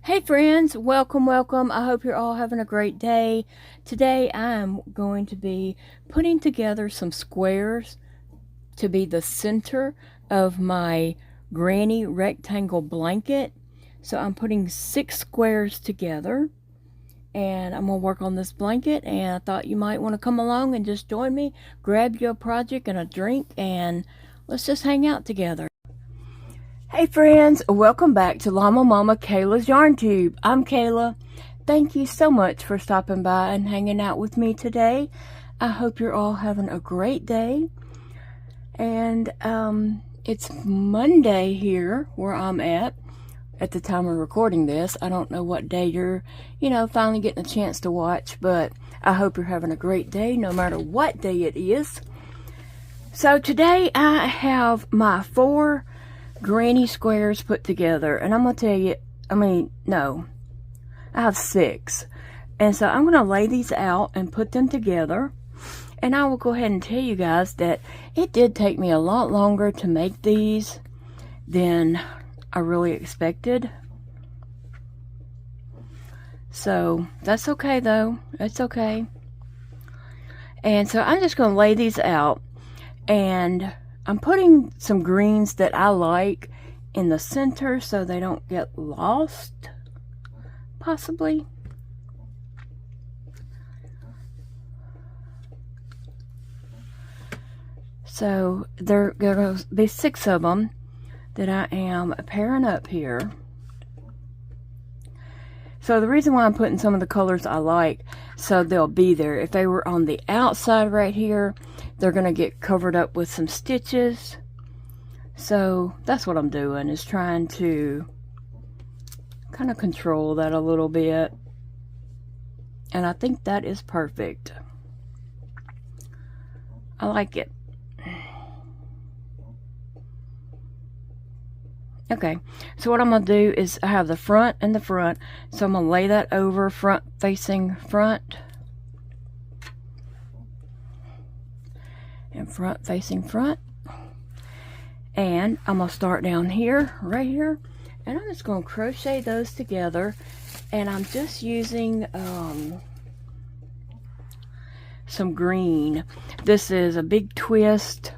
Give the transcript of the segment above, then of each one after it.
Hey friends, welcome. I hope you're all having a great day. Today I'm going to be putting together some squares to be the center of my granny rectangle blanket. So I'm putting 6 squares together and I'm going to work on this blanket, and I thought you might want to come along and just join me, grab your project and a drink, and let's just hang out together. Hey friends, welcome back to Llama Mama Kayla's Yarn Tube. I'm Kayla. Thank you so much for stopping by and hanging out with me today. I hope you're all having a great day. And it's Monday here where I'm at the time of recording this. I don't know what day you're, finally getting a chance to watch, but I hope you're having a great day no matter what day it is. So today I have my 4 granny squares put together, and I'm gonna tell you, I have 6, and so I'm gonna lay these out and put them together. And I will go ahead and tell you guys that it did take me a lot longer to make these than I really expected, so that's okay though. It's okay. And so I'm just gonna lay these out, and I'm putting some greens that I like in the center so they don't get lost, possibly. So there are going to be 6 of them that I am pairing up here. So the reason why I'm putting some of the colors I like, so they'll be there. If they were on the outside right here, they're going to get covered up with some stitches. So that's what I'm doing, is trying to kind of control that a little bit. And I think that is perfect. I like it. Okay, so what I'm going to do is I have the front and the front. So I'm going to lay that over, front facing front. And front facing front. And I'm going to start down here, right here. And I'm just going to crochet those together. And I'm just using some green. This is a big twist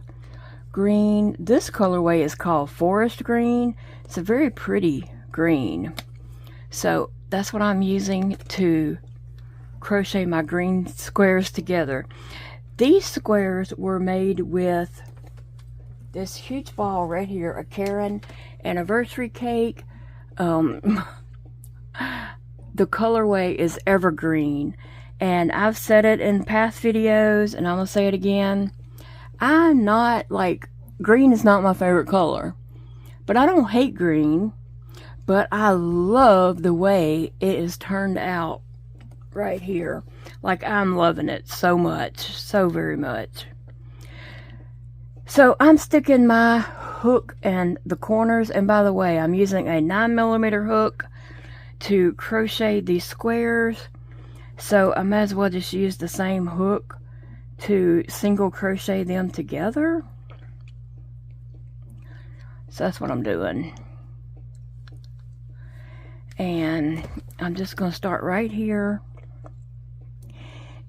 green. This colorway is called forest green. It's a very pretty green. So that's what I'm using to crochet my green squares together. These squares were made with this huge ball right here, a Karen anniversary cake. The colorway is evergreen, and I've said it in past videos, and I'm gonna say it again. I'm not green is not my favorite color, but I don't hate green, but I love the way it is turned out right here. I'm loving it so much, so very much. So I'm sticking my hook in the corners, and by the way, I'm using a 9mm hook to crochet these squares, so I might as well just use the same hook to single crochet them together. So that's what I'm doing. And I'm just going to start right here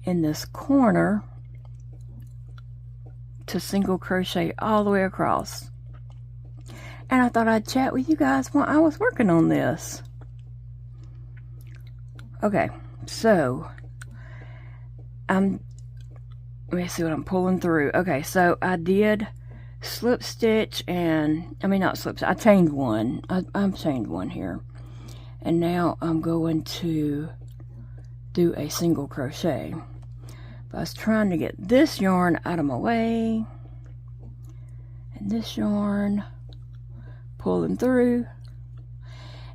in this corner to single crochet all the way across. And I thought I'd chat with you guys while I was working on this. Okay, so let me see what I'm pulling through. Okay, so I did slip stitch, and not slip stitch, I chained one. I'm chained one here, and now I'm going to do a single crochet. But I was trying to get this yarn out of my way, and this yarn pulling through,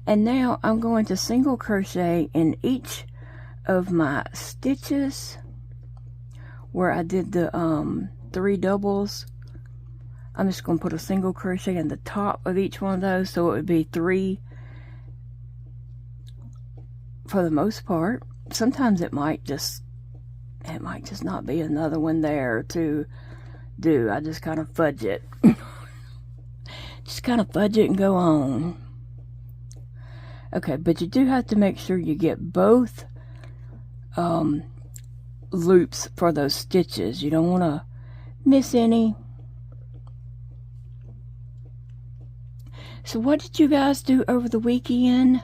and now I'm going to single crochet in each of my stitches where I did the 3 doubles. I'm just going to put a single crochet in the top of each one of those, so it would be 3 for the most part. Sometimes it might just not be another one there to do. I just kind of fudge it. Just kind of fudge it and go on. Okay, but you do have to make sure you get both loops for those stitches. You don't want to miss any. So what did you guys do over the weekend?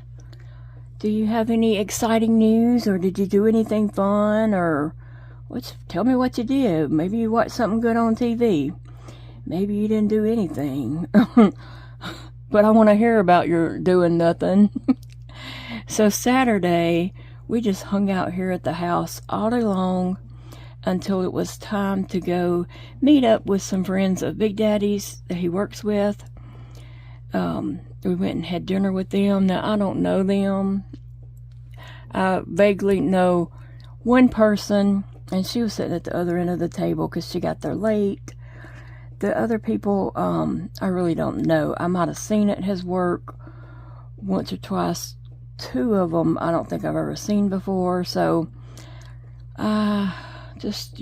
Do you have any exciting news, or did you do anything fun, or tell me what you did. Maybe you watched something good on TV. Maybe you didn't do anything. But I want to hear about your doing nothing. So Saturday, we just hung out here at the house all day long until it was time to go meet up with some friends of Big Daddy's that he works with. We went and had dinner with them. Now, I don't know them. I vaguely know one person, and she was sitting at the other end of the table because she got there late. The other people, I really don't know. I might have seen at his work once or twice. Two of them I don't think I've ever seen before. So, just,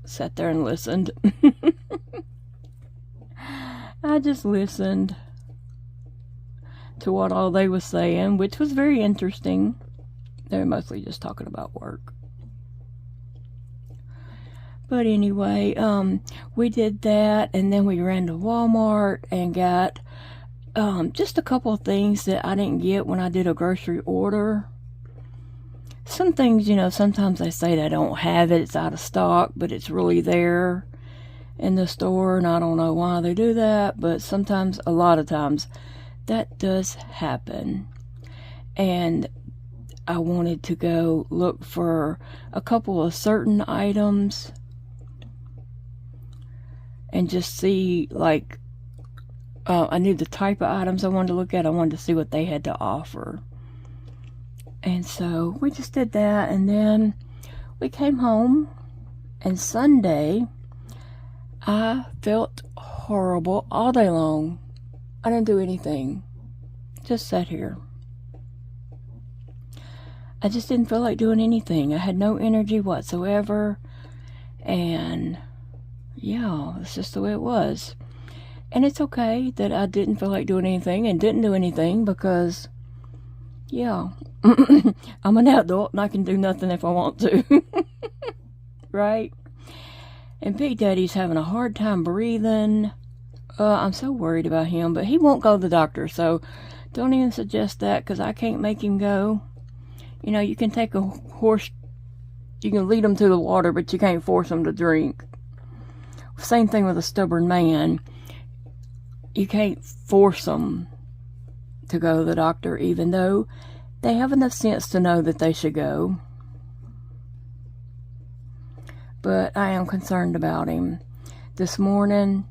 sat there and listened. I just listened to what all they was saying, which was very interesting. They were mostly just talking about work. But anyway, we did that, and then we ran to Walmart and got just a couple of things that I didn't get when I did a grocery order. Some things, sometimes they say they don't have it, it's out of stock, but it's really there in the store, and I don't know why they do that, but sometimes, a lot of times, that does happen. And I wanted to go look for a couple of certain items and just see, like, I knew the type of items I wanted to look at. I wanted to see what they had to offer. And so we just did that, and then we came home, and Sunday I felt horrible all day long. I didn't do anything. Just sat here. I just didn't feel like doing anything. I had no energy whatsoever. And yeah, it's just the way it was. And it's okay that I didn't feel like doing anything and didn't do anything because, yeah, I'm an adult and I can do nothing if I want to. Right? And Big Daddy's having a hard time breathing. I'm so worried about him, but he won't go to the doctor, so don't even suggest that because I can't make him go. You can take a horse, you can lead him to the water, but you can't force him to drink. Same thing with a stubborn man. You can't force them to go to the doctor, even though they have enough sense to know that they should go. But I am concerned about him. This morning,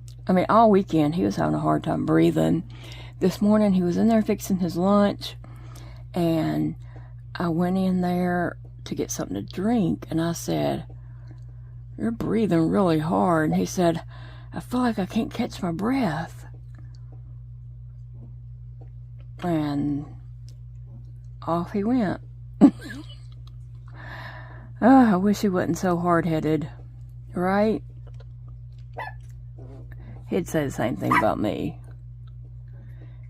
all weekend, he was having a hard time breathing. This morning, he was in there fixing his lunch, and I went in there to get something to drink, and I said, "You're breathing really hard." And he said, "I feel like I can't catch my breath." And off he went. I wish he wasn't so hard-headed, right? He'd say the same thing about me.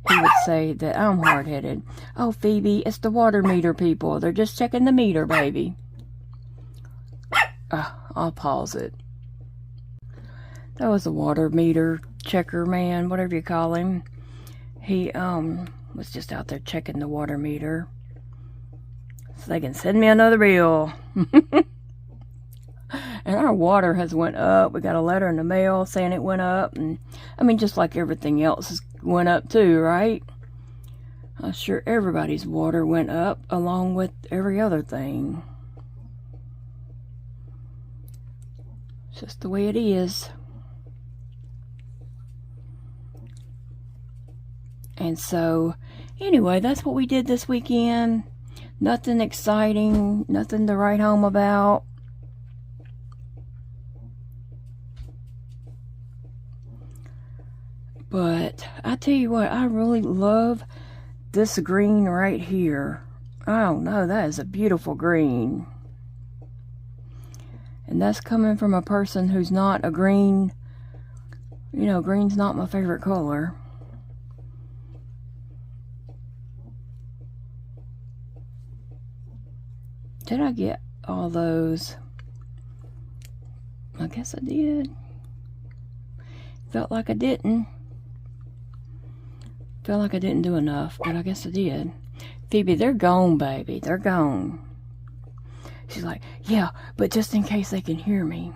He would say that I'm hard-headed. "Oh, Phoebe, it's the water meter people. They're just checking the meter, baby." I'll pause it. That was a water meter checker man, whatever you call him. He was just out there checking the water meter so they can send me another bill. And our water has went up. We got a letter in the mail saying it went up, and just like everything else went up too, right? I'm sure everybody's water went up along with every other thing. It's just the way it is. And so, anyway, that's what we did this weekend. Nothing exciting, nothing to write home about. But I tell you what, I really love this green right here. I don't know, that is a beautiful green. And that's coming from a person who's not a green. Green's not my favorite color. Did I get all those? I guess I did. Felt like I didn't. Felt like I didn't do enough, but I guess I did. Phoebe, they're gone, baby. They're gone. She's like, yeah, but just in case they can hear me.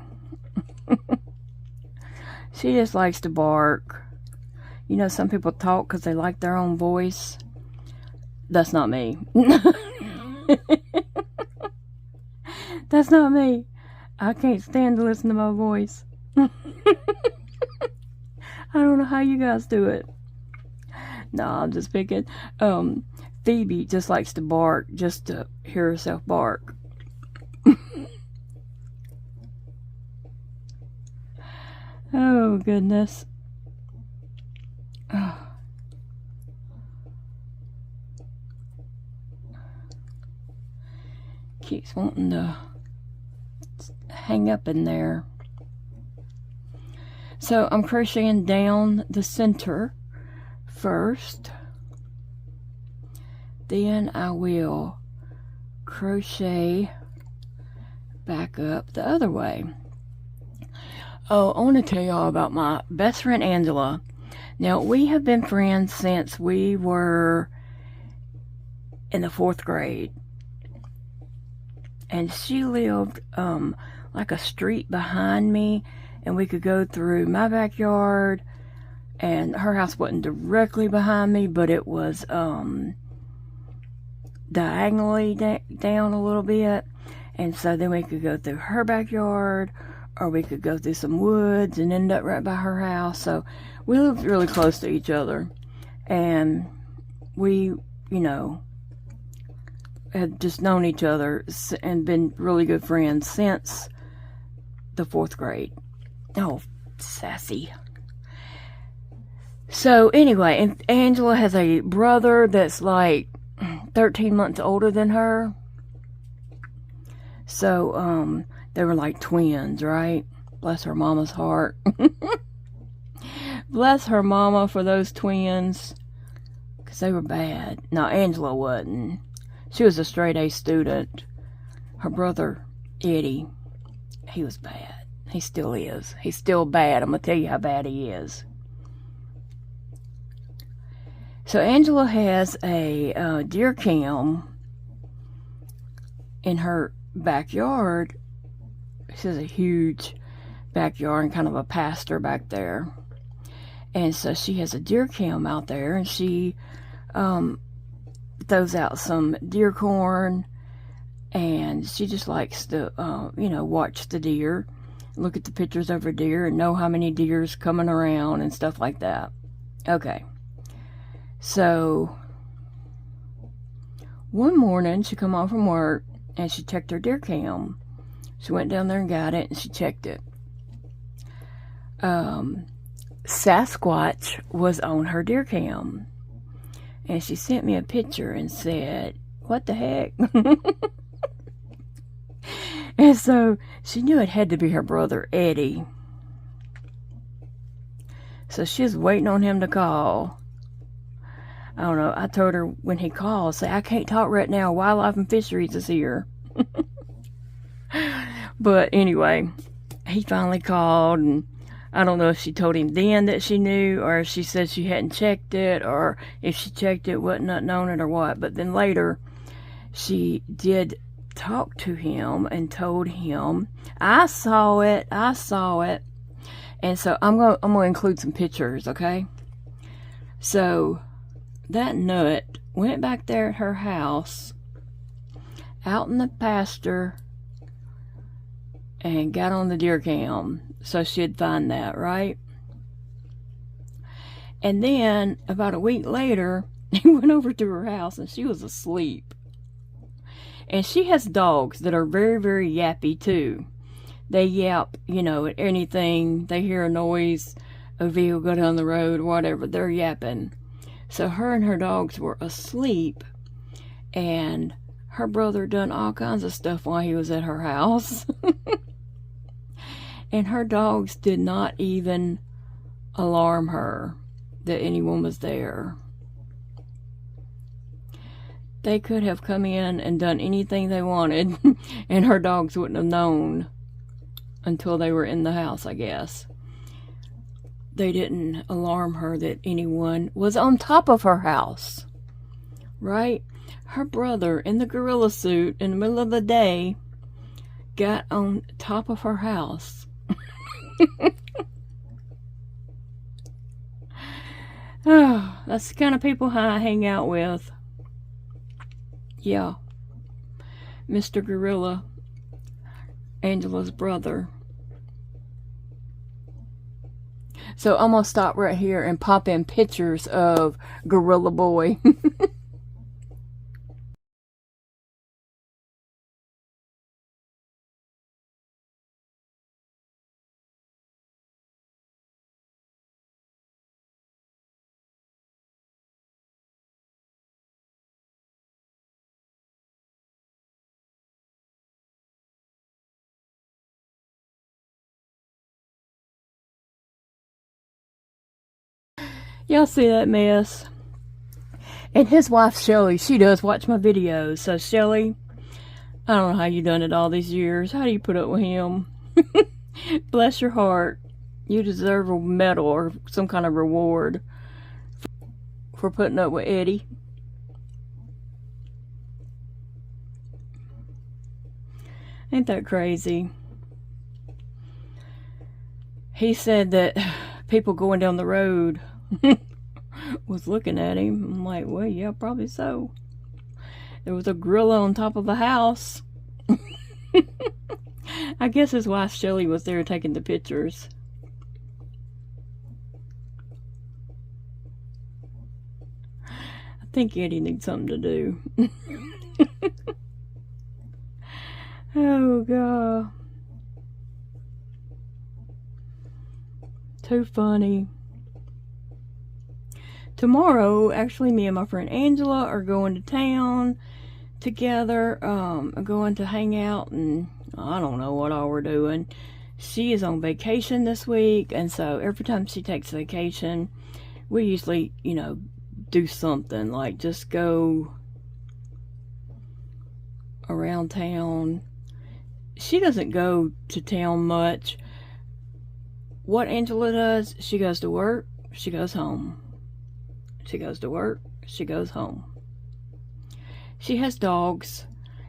She just likes to bark. You know, some people talk because they like their own voice. That's not me. That's not me. I can't stand to listen to my voice. I don't know how you guys do it. No, I'm just picking. Phoebe just likes to bark just to hear herself bark. Oh, goodness. Oh. Keeps wanting to hang up in there. So I'm crocheting down the center first. Then I will crochet back up the other way. Oh, I want to tell y'all about my best friend Angela. Now, we have been friends since we were in the 4th grade. And she lived like a street behind me, and we could go through my backyard, and her house wasn't directly behind me, but it was diagonally down a little bit, and so then we could go through her backyard, or we could go through some woods and end up right by her house. So we lived really close to each other, and we, you know, had just known each other and been really good friends since the 4th grade. Oh, sassy. So anyway, and Angela has a brother that's like 13 months older than her. So they were like twins, right? Bless her mama's heart. Bless her mama for those twins, because they were bad. No, Angela wasn't. She was a straight A student. Her brother, Eddie, he was bad. He still is. He's still bad. I'm going to tell you how bad he is. So Angela has a deer cam in her backyard. She has a huge backyard and kind of a pasture back there. And so she has a deer cam out there, and she throws out some deer corn, and she just likes to, you know, watch the deer, look at the pictures of her deer, and know how many deer's coming around and stuff like that. Okay. So, one morning, she come home from work, and she checked her deer cam. She went down there and got it, and she checked it. Sasquatch was on her deer cam. And she sent me a picture and said, what the heck? And so she knew it had to be her brother, Eddie. So she was waiting on him to call. I don't know. I told her when he called, say, I can't talk right now. Wildlife and Fisheries is here. But anyway, he finally called, and I don't know if she told him then that she knew, or if she said she hadn't checked it, or if she checked it, wouldn't known it, or what. But then later, she did talk to him and told him, I saw it. And so I'm gonna include some pictures, okay? So that nut went back there at her house, out in the pasture, and got on the deer cam. So she'd find that, right? And then, about a week later, he went over to her house, and she was asleep. And she has dogs that are very, very yappy, too. They yap, you know, at anything. They hear a noise, a vehicle go down the road, whatever. They're yapping. So her and her dogs were asleep, and her brother done all kinds of stuff while he was at her house. And her dogs did not even alarm her that anyone was there. They could have come in and done anything they wanted, and her dogs wouldn't have known until they were in the house, I guess. They didn't alarm her that anyone was on top of her house, right? Her brother in the gorilla suit in the middle of the day got on top of her house. Oh, that's the kind of people I hang out with. Yeah. Mr. Gorilla, Angela's brother. So I'm going to stop right here and pop in pictures of Gorilla Boy. Y'all see that mess? And his wife, Shelly, she does watch my videos. So, Shelly, I don't know how you done it all these years. How do you put up with him? Bless your heart. You deserve a medal or some kind of reward for putting up with Eddie. Ain't that crazy? He said that people going down the road was looking at him. I'm like, well, yeah, probably so. There was a gorilla on top of the house. I guess his wife Shelly was there taking the pictures. I think Eddie needs something to do. Oh, God. Too funny. Tomorrow, actually, me and my friend Angela are going to town together. Going to hang out, and I don't know what all we're doing. She is on vacation this week, and so every time she takes vacation, we usually, do something, like just go around town. She doesn't go to town much. What Angela does, she goes to work, she goes home. She goes to work, she goes home. She has dogs,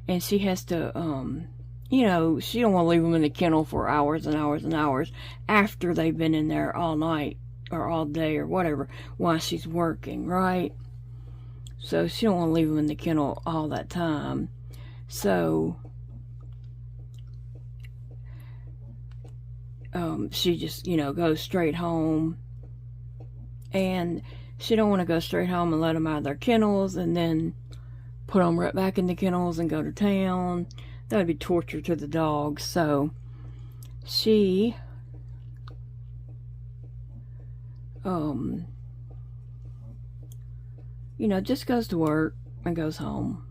and she has to, she don't want to leave them in the kennel for hours and hours and hours after they've been in there all night or all day or whatever while she's working, right? So she don't want to leave them in the kennel all that time. So she just, goes straight home. And she don't want to go straight home and let them out of their kennels and then put them right back in the kennels and go to town. That would be torture to the dogs. So she just goes to work and goes home.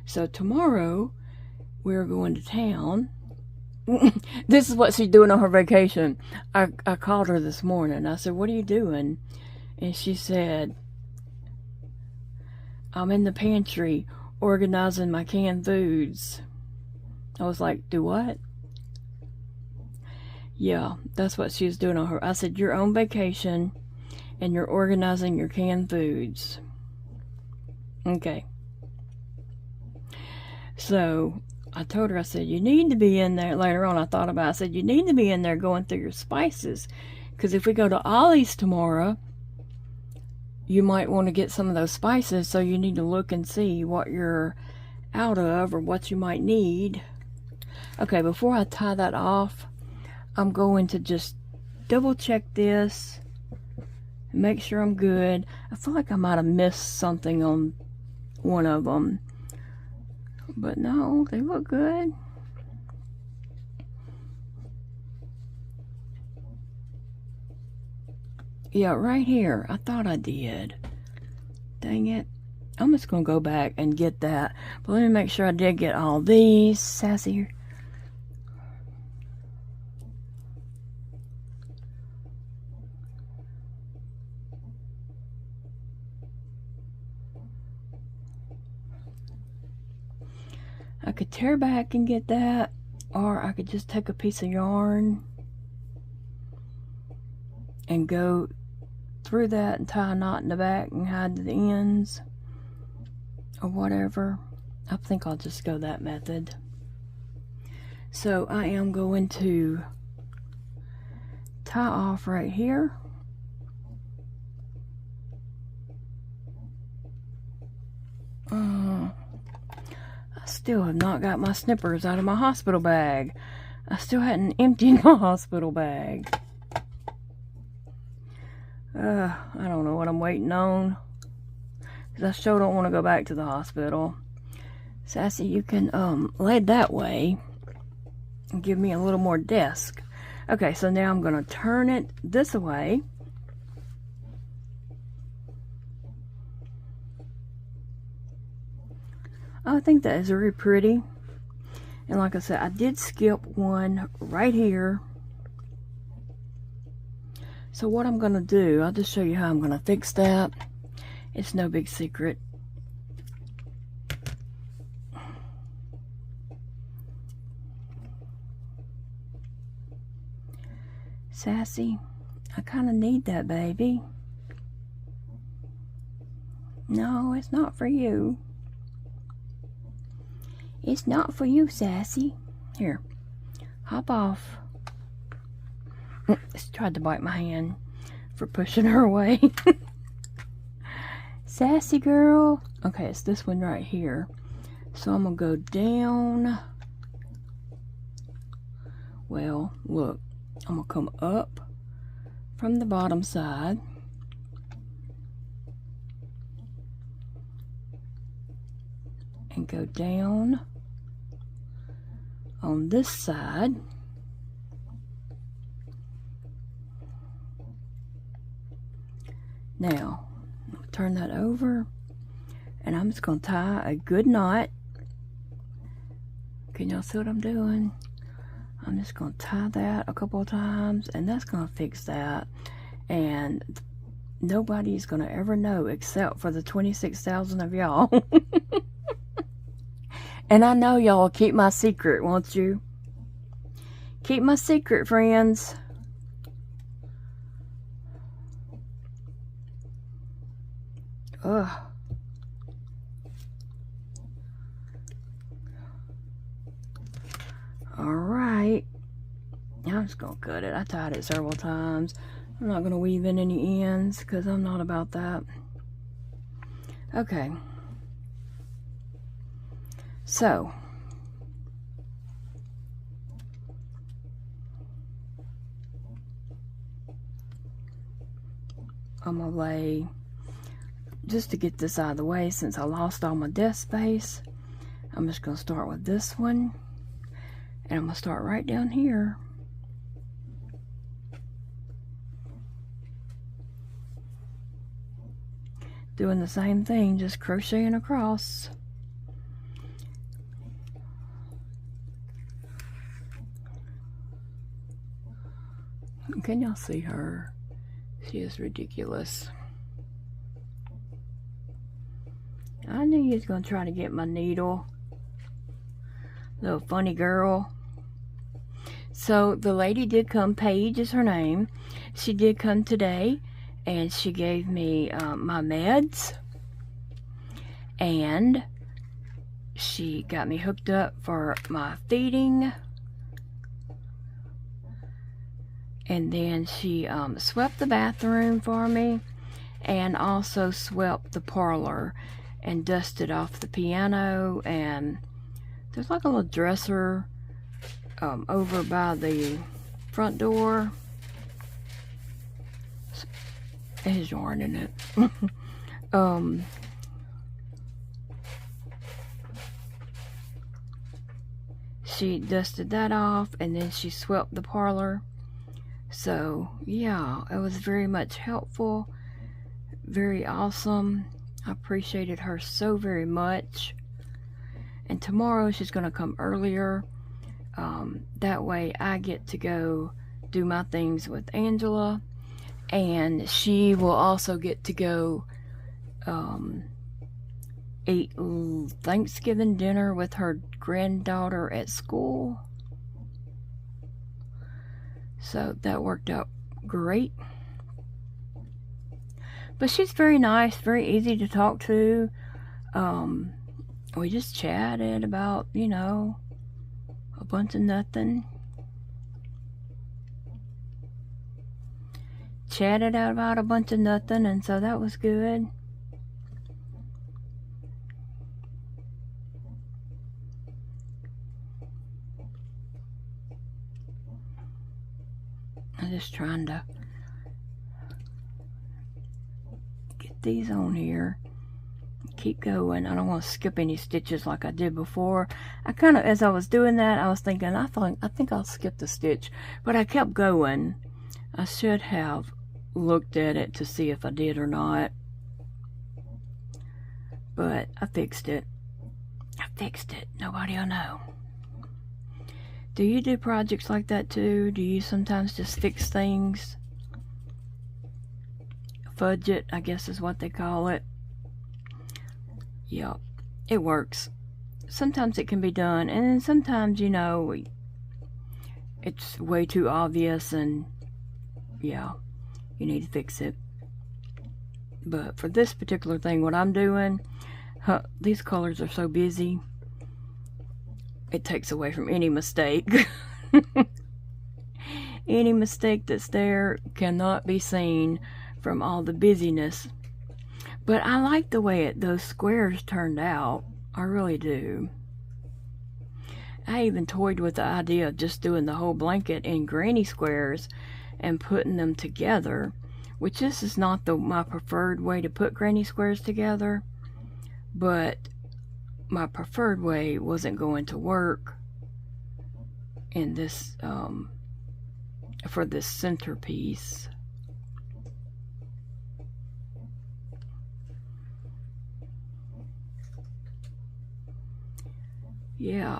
So tomorrow we're going to town. This is what she's doing on her vacation. I called her this morning. I said, what are you doing? And she said, I'm in the pantry organizing my canned foods. I was like, do what? Yeah, that's what she was doing on her. I said, you're on vacation and you're organizing your canned foods. Okay. So I told her, I said, you need to be in there. Later on, I thought about it. I said, you need to be in there going through your spices. Because if we go to Ollie's tomorrow, you might want to get some of those spices. So you need to look and see what you're out of or what you might need. Okay, before I tie that off, I'm going to just double check this and make sure I'm good. I feel like I might have missed something on one of them. But no, they look good. Yeah, right here. I thought I did. Dang it. I'm just going to go back and get that. But let me make sure I did get all these. Sassy. I could tear back and get that, or I could just take a piece of yarn and go through that and tie a knot in the back and hide the ends or whatever. I think I'll just go that method. So I am going to tie off right here. I still have not got my snippers out of my hospital bag. I still hadn't emptied my hospital bag. I don't know what I'm waiting on, because I sure don't want to go back to the hospital. Sassy, you can lay that way and give me a little more desk. Okay, so now I'm going to turn it this way. I think that is very pretty. And like I said, I did skip one right here. So what I'm going to do, I'll just show you how I'm going to fix that. It's no big secret. Sassy, I kind of need that, baby. No, it's not for you. It's not for you, Sassy. Here, hop off. It's tried to bite my hand for pushing her away. Sassy girl. Okay, it's this one right here. So I'm going to go down. Well, look. I'm going to come up from the bottom side. And go down on this side. Now, turn that over, and I'm just going to tie a good knot. Can y'all see what I'm doing? I'm just going to tie that a couple of times, and that's going to fix that. And nobody's going to ever know except for the 26,000 of y'all. And I know y'all will keep my secret, won't you? Keep my secret, friends. Ugh. Alright. I'm just going to cut it. I tied it several times. I'm not going to weave in any ends because I'm not about that. Okay. So. I'm going to lay, just to get this out of the way since I lost all my desk space, I'm just going to start with this one. And I'm going to start right down here. Doing the same thing, just crocheting across. Can y'all see her? She is ridiculous. I knew you was going to try to get my needle. Little funny girl. So the lady did come. Paige is her name. She did come today, and she gave me my meds, and she got me hooked up for my feeding, and then she swept the bathroom for me, and also swept the parlor and dusted off the piano. And there's like a little dresser over by the front door. It has yarn in it. She dusted that off, and then she swept the parlor. So yeah, it was very much helpful, very awesome. I appreciated her so very much. And tomorrow she's going to come earlier. That way I get to go do my things with Angela. And she will also get to go ate Thanksgiving dinner with her granddaughter at school. So that worked out great. But she's very nice, very easy to talk to. We just chatted about, you know, a bunch of nothing. Chatted out about a bunch of nothing, and so that was good. I'm just trying to get these on here. Keep going. I don't want to skip any stitches like I did before. I kind of, as I was doing that, I was thinking, I think I'll skip the stitch, but I kept going. I should have looked at it to see if I did or not, but I fixed it. Nobody will know. Do you do projects like that too? Do you sometimes just fix things? Fudge it, I guess is what they call it. Yep, it works. Sometimes it can be done, and then sometimes, you know, it's way too obvious, and yeah, you need to fix it. But for this particular thing, what I'm doing, these colors are so busy, it takes away from any mistake. Any mistake that's there cannot be seen from all the busyness. But I like the way those squares turned out. I really do. I even toyed with the idea of just doing the whole blanket in granny squares and putting them together, which this is not my preferred way to put granny squares together, but my preferred way wasn't going to work in this for this centerpiece. Yeah,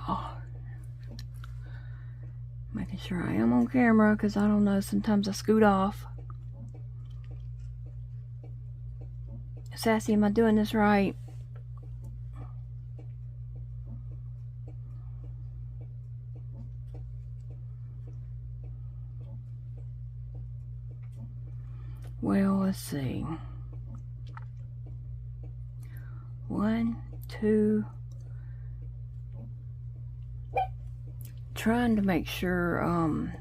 making sure I am on camera, because I don't know, sometimes I scoot off. Sassy, am I doing this right? Well, let's see. 1, 2. Trying to make sure I'm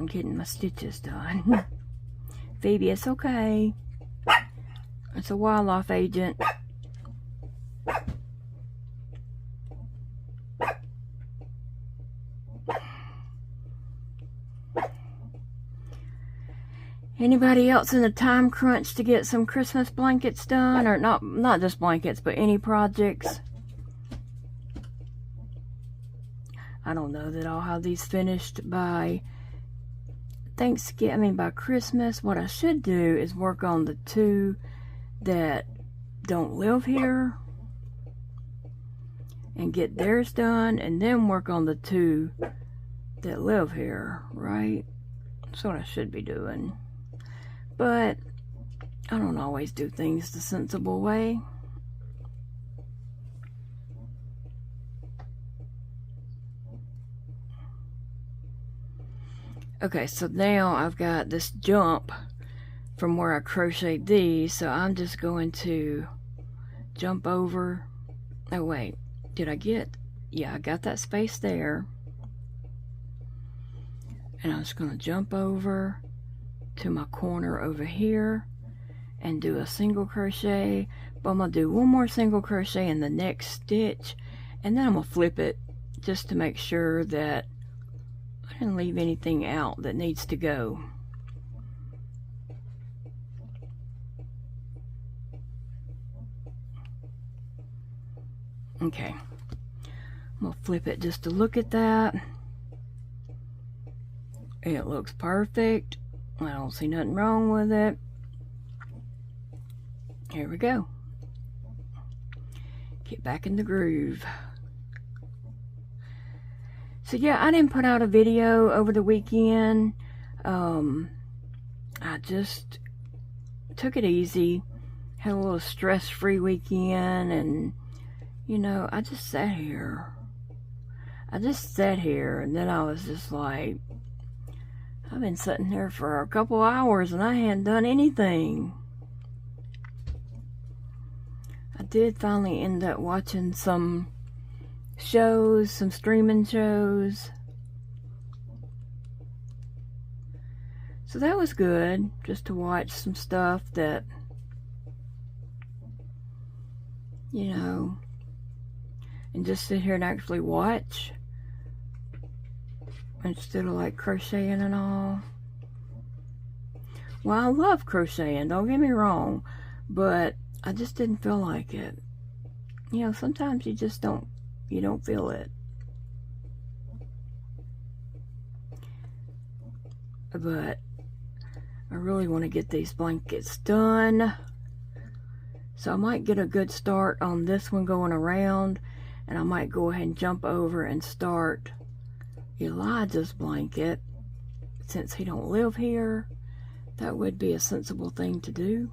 getting my stitches done. Phoebe, it's okay. It's a wildlife agent. Anybody else in a time crunch to get some Christmas blankets done? Or not just blankets, but any projects? I don't know that I'll have these finished by Thanksgiving, by Christmas. What I should do is work on the 2 that don't live here and get theirs done, and then work on the 2 that live here, right? That's what I should be doing. But I don't always do things the sensible way. Okay, so now I've got this jump from where I crocheted these, so I'm just going to jump over. Oh wait, did I get? Yeah, I got that space there. And I'm just going to jump over to my corner over here and do a single crochet. But I'm going to do one more single crochet in the next stitch, and then I'm going to flip it just to make sure that I didn't leave anything out that needs to go. Okay, I'm going to flip it just to look at that. It looks perfect. I don't see nothing wrong with it. Here we go. Get back in the groove. So yeah, I didn't put out a video over the weekend. I just took it easy. had a little stress-free weekend, and you know, I just sat here. And then I was just like, I've been sitting here for a couple hours and I hadn't done anything. I did finally end up watching some shows, some streaming shows. So that was good, just to watch some stuff that, you know, and just sit here and actually watch instead of like crocheting and all. Well, I love crocheting, don't get me wrong, but I just didn't feel like it. You know, sometimes you just don't feel it. But I really want to get these blankets done. So I might get a good start on this one going around, and I might go ahead and jump over and start Elijah's blanket. Since he don't live here, that would be a sensible thing to do.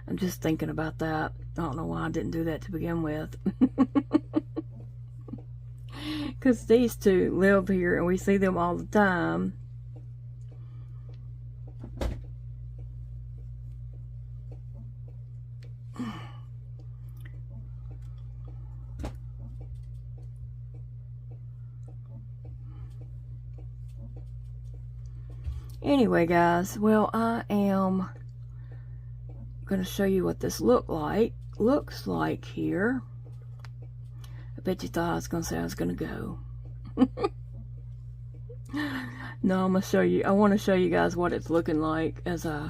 I'm just thinking about that. I don't know why I didn't do that to begin with. Because these two live here and we see them all the time. Anyway, guys, well, I am going to show you what this looks like here. I bet you thought I was going to say I was going to go. No, I'm going to show you. I want to show you guys what it's looking like as I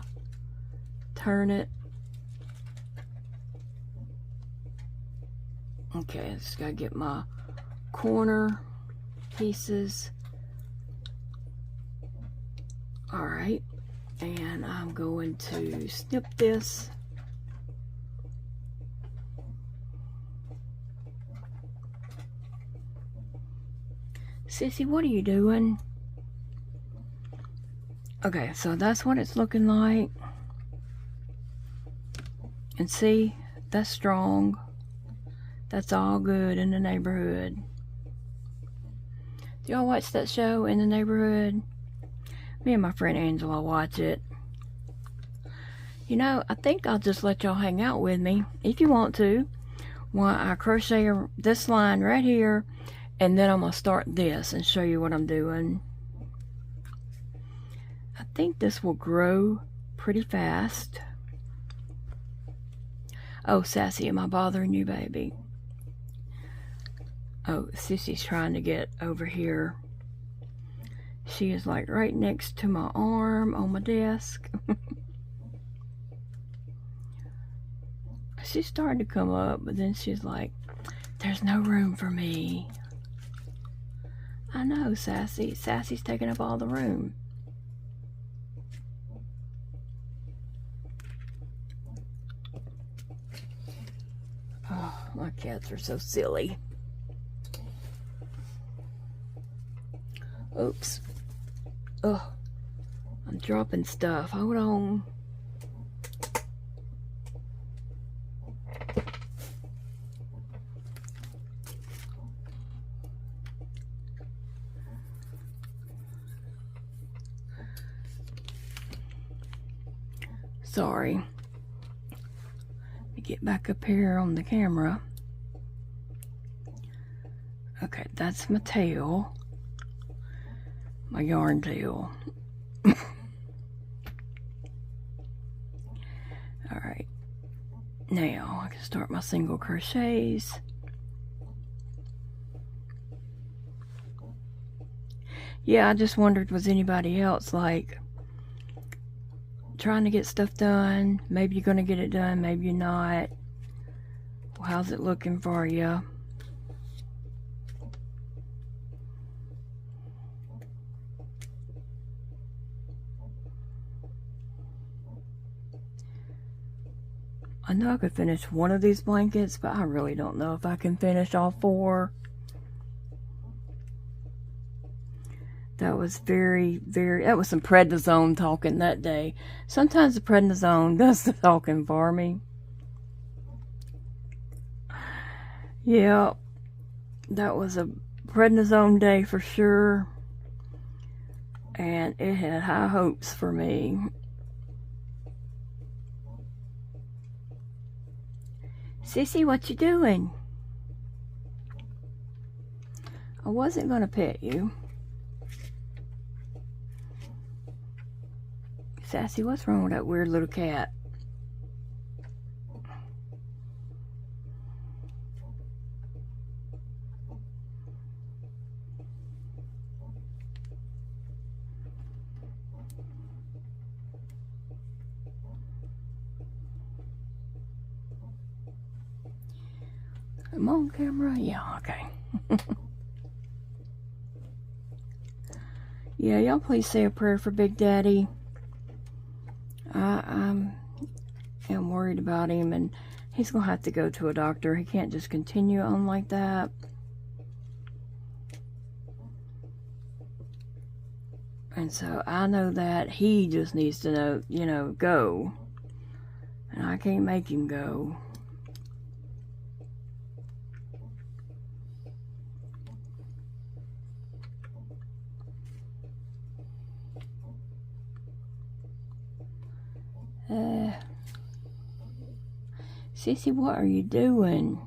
turn it. Okay, I just got to get my corner pieces. Alright, and I'm going to snip this. Sissy, what are you doing? Okay, so that's what it's looking like. And see, that's strong. That's all good in the neighborhood. Do y'all watch that show, In the Neighborhood? Me and my friend Angela watch it. You know, I think I'll just let y'all hang out with me, if you want to, while I crochet this line right here, and then I'm going to start this and show you what I'm doing. I think this will grow pretty fast. Oh, Sassy, am I bothering you, baby? Oh, Sissy's trying to get over here. She is like right next to my arm on my desk. She's starting to come up, but then she's like, there's no room for me. I know, Sassy. Sassy's taking up all the room. Oh, my cats are so silly. Oops. Oh, I'm dropping stuff. Hold on. Sorry. Let me get back up here on the camera. Okay, that's my tail. My yarn tail. Alright. Now I can start my single crochets. Yeah, I just wondered, was anybody else like trying to get stuff done? Maybe you're gonna get it done, maybe you're not. Well, how's it looking for you? I know I could finish one of these blankets, but I really don't know if I can finish all four. That was that was some prednisone talking that day. Sometimes the prednisone does the talking for me. Yeah, that was a prednisone day for sure. And it had high hopes for me. Sissy, what you doing? I wasn't going to pet you. Sassy, what's wrong with that weird little cat? Am I on camera? Yeah, okay. Yeah, y'all please say a prayer for Big Daddy. I am worried about him, and he's gonna have to go to a doctor. He can't just continue on like that. And so I know that he just needs to know, you know, go. And I can't make him go. Sissy, what are you doing?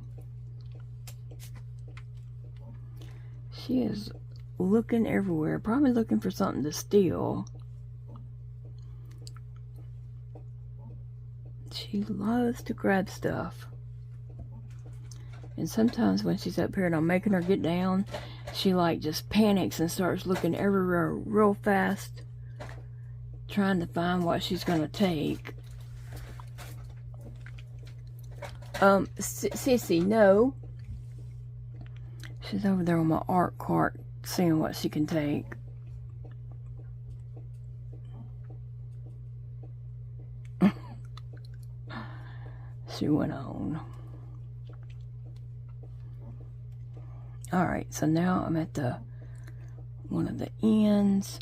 She is looking everywhere, probably looking for something to steal. She loves to grab stuff. And sometimes when she's up here and I'm making her get down, she like just panics and starts looking everywhere real fast, trying to find what she's gonna take. Sissy, no. She's over there on my art cart, seeing what she can take. She went on. Alright, so now I'm at one of the ends.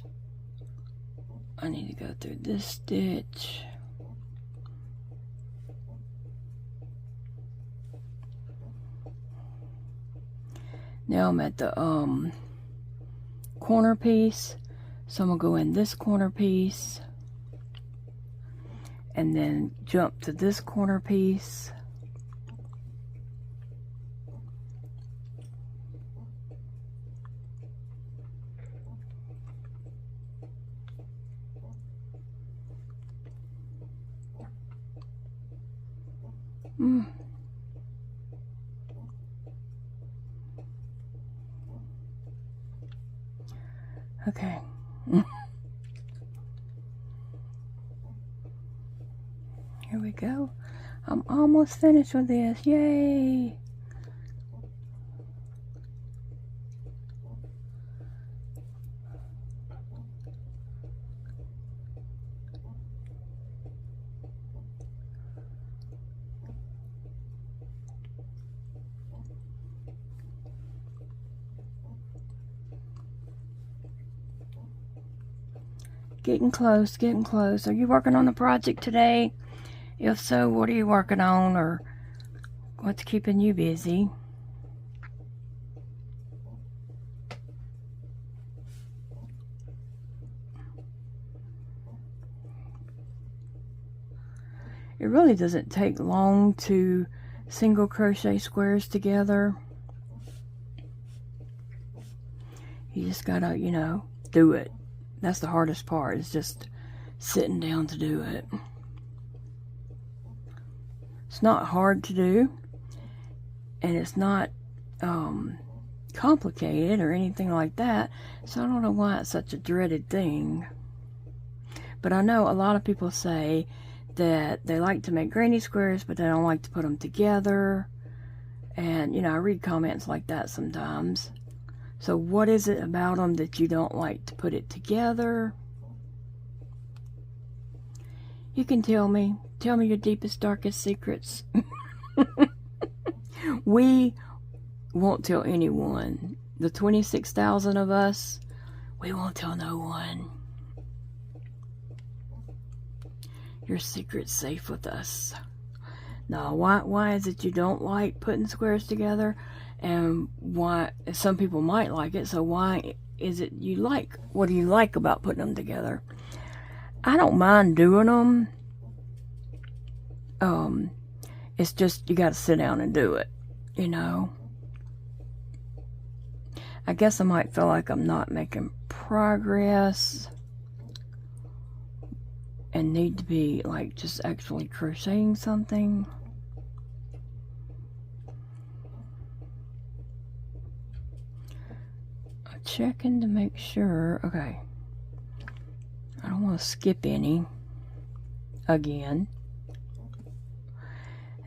I need to go through this stitch. Now I'm at the corner piece, so I'm gonna go in this corner piece and then jump to this corner piece. Okay. Here we go. I'm almost finished with this. Yay! Getting close, getting close. Are you working on a project today? If so, what are you working on, or what's keeping you busy? It really doesn't take long to single crochet squares together. You just gotta, you know, do it. That's the hardest part, is just sitting down to do it. It's not hard to do, and it's not complicated or anything like that, so I don't know why it's such a dreaded thing. But I know a lot of people say that they like to make granny squares, but they don't like to put them together, and you know, I read comments like that sometimes. So what is it about them that you don't like to put it together? You can tell me. Tell me your deepest, darkest secrets. We won't tell anyone. The 26,000 of us, We won't tell no one. Your secret's safe with us. Now, why is it you don't like putting squares together? And why, some people might like it, so why is it you like? What do you like about putting them together? I don't mind doing them. It's just you gotta sit down and do it, you know. I guess I might feel like I'm not making progress and need to be like just actually crocheting something. I'm checking to make sure. Okay, I don't want to skip any again.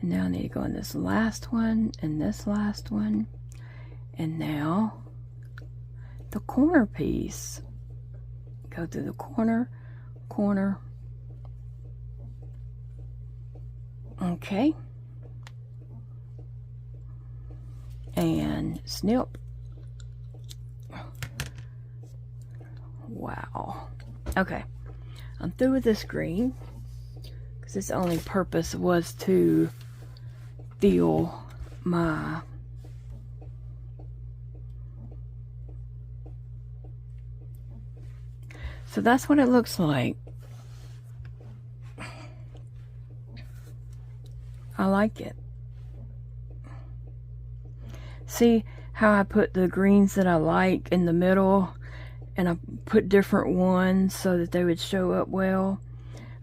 And now I need to go in this last one and this last one, and now the corner piece. Go through the corner. Okay, and snip. Wow. Okay, I'm through with this green because its only purpose was to fill my so that's what it looks like. I like it. See how I put the greens that I like in the middle, and I put different ones so that they would show up well?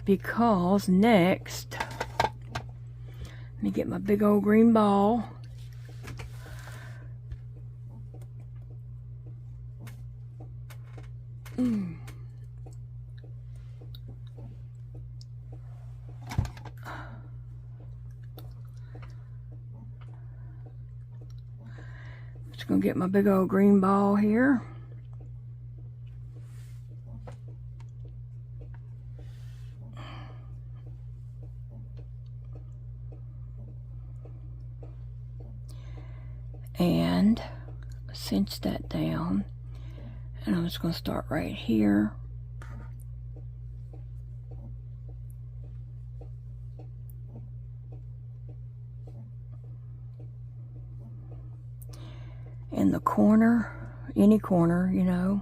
Because next, let me get my big old green ball. Just gonna get my big old green ball here. And cinch that down, and I'm just going to start right here. In the corner, any corner, you know.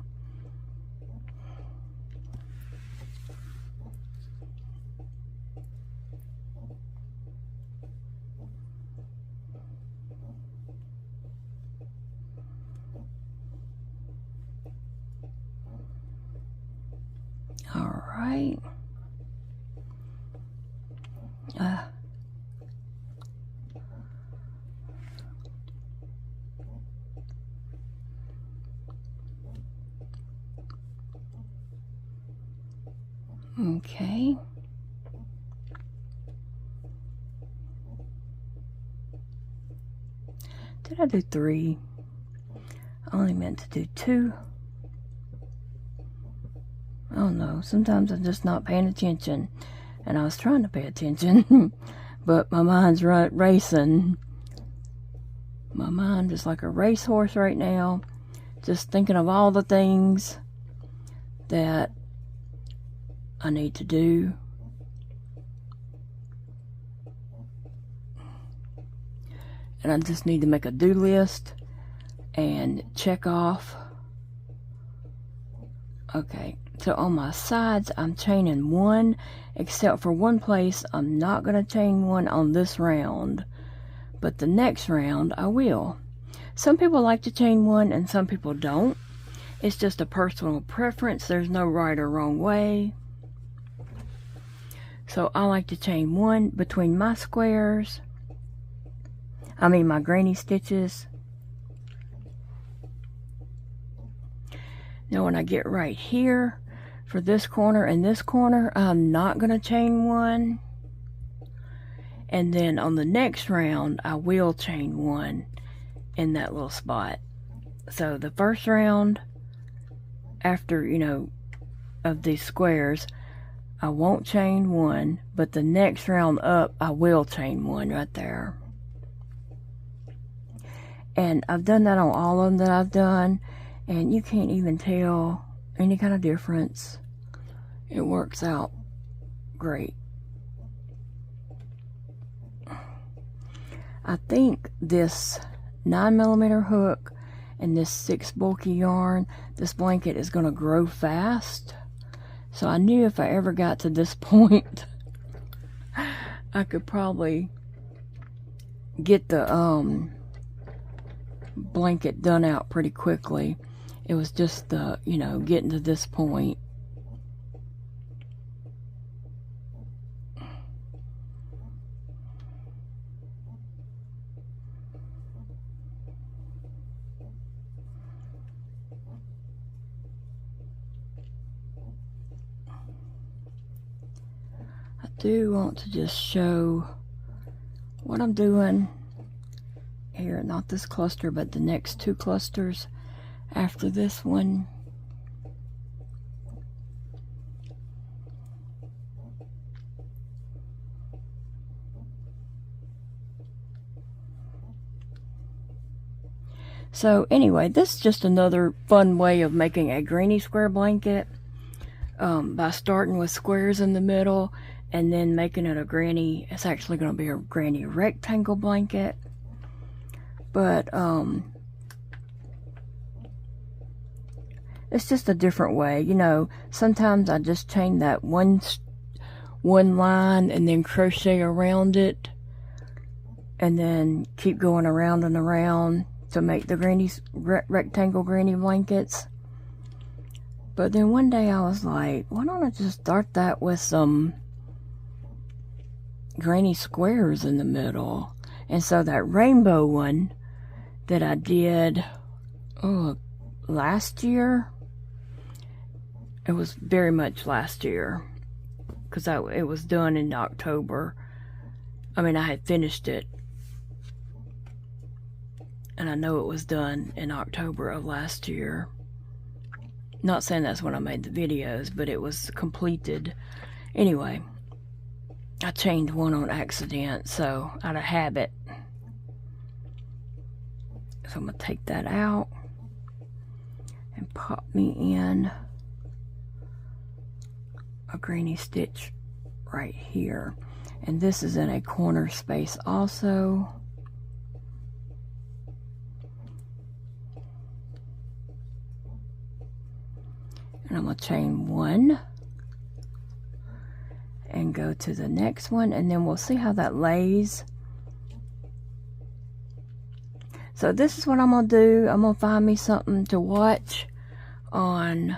All right. Okay. Did I do 3? I only meant to do 2. I don't know. Sometimes I'm just not paying attention. And I was trying to pay attention. But my mind's racing. My mind is like a racehorse right now. Just thinking of all the things that I need to do. And I just need to make a do list and check off. Okay, so on my sides I'm chaining 1, except for one place I'm not going to chain 1 on this round, but the next round I will. Some people like to chain 1 and some people don't. It's just a personal preference. There's no right or wrong way. So I like to chain 1 between my squares. I mean my granny stitches. Now when I get right here for this corner and this corner, I'm not going to chain 1. And then on the next round, I will chain 1 in that little spot. So the first round, after, you know, of these squares, I won't chain 1, but the next round up, I will chain 1 right there. And I've done that on all of them that I've done, and you can't even tell any kind of difference. It works out great. I think this 9mm hook and this 6 bulky yarn, this blanket is going to grow fast. So I knew if I ever got to this point, I could probably get the blanket done out pretty quickly. It was just the, you know, getting to this point. I do want to just show what I'm doing here, not this cluster, but the next 2 clusters after this one. So anyway, this is just another fun way of making a granny square blanket, by starting with squares in the middle and then making it a granny. It's actually going to be a granny rectangle blanket, but it's just a different way. You know, sometimes I just chain that one line and then crochet around it and then keep going around and around to make the rectangle granny blankets. But then one day I was like, why don't I just start that with some granny squares in the middle? And so that rainbow one that I did last year, it was very much last year, because it was done in October. I mean, I had finished it, and I know it was done in October of last year. Not saying that's when I made the videos, but it was completed. Anyway, I chained one on accident, so out of habit. So I'm going to take that out and pop me in a granny stitch right here. And this is in a corner space also. And I'm going to chain one and go to the next one, and then we'll see how that lays. So this is what I'm going to do. I'm going to find me something to watch on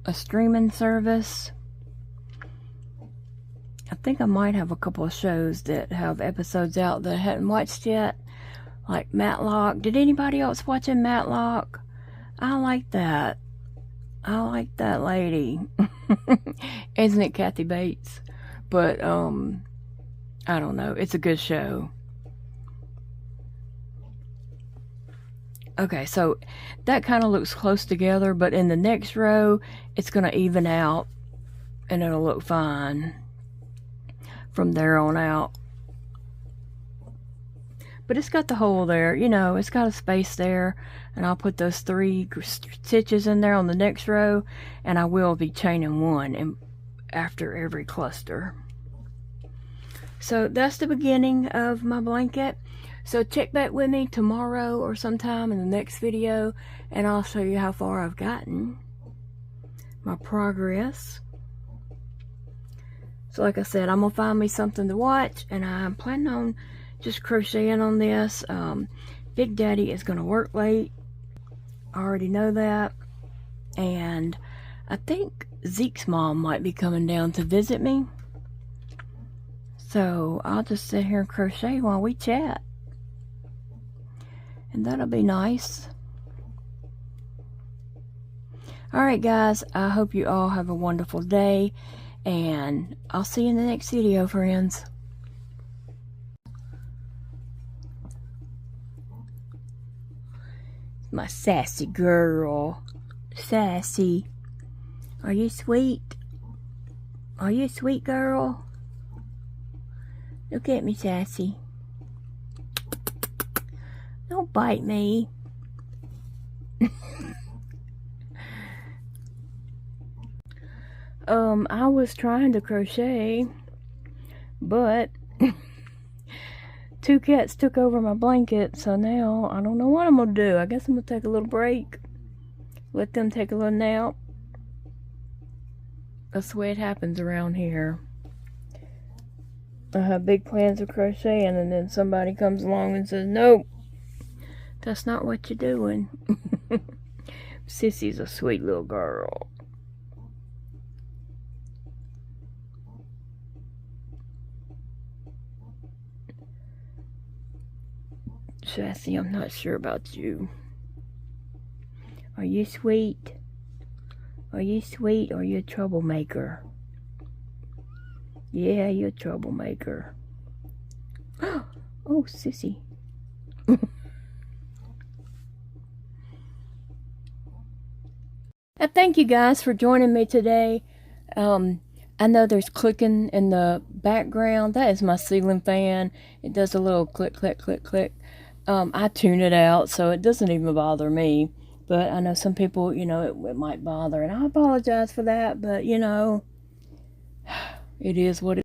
a streaming service. I think I might have a couple of shows that have episodes out that I hadn't watched yet, like Matlock. Did anybody else watching Matlock? I like that. I like that lady. Isn't it Kathy Bates? But I don't know, it's a good show. Okay, so that kind of looks close together, but in the next row it's going to even out and it'll look fine from there on out. But it's got the hole there, you know, it's got a space there, and I'll put those 3 stitches in there on the next row, and I will be chaining one after every cluster. So that's the beginning of my blanket. So check back with me tomorrow or sometime in the next video, and I'll show you how far I've gotten, my progress. So like I said, I'm gonna find me something to watch, and I'm planning on just crocheting on this. Big Daddy is gonna work late, I already know that, and I think Zeke's mom might be coming down to visit me, so I'll just sit here and crochet while we chat, and that'll be nice. Alright guys, I hope you all have a wonderful day, and I'll see you in the next video, friends. My sassy girl. Sassy. Are you sweet? Are you a sweet girl? Look at me, Sassy. Don't bite me. I was trying to crochet, but two cats took over my blanket, so now I don't know what I'm gonna do. I guess I'm gonna take a little break, let them take a little nap. That's the way it happens around here. I have big plans of crocheting, and then somebody comes along and says, nope, that's not what you're doing. Sissy's a sweet little girl. Sassy, I'm not sure about you. Are you sweet? Are you sweet or are you a troublemaker? Yeah, you're a troublemaker. Oh, Sissy. Thank you guys for joining me today. I know there's clicking in the background. That is my ceiling fan. It does a little click, click, click, click. I tune it out so it doesn't even bother me. But I know some people, you know, it might bother. And I apologize for that. But, you know, it is what it is.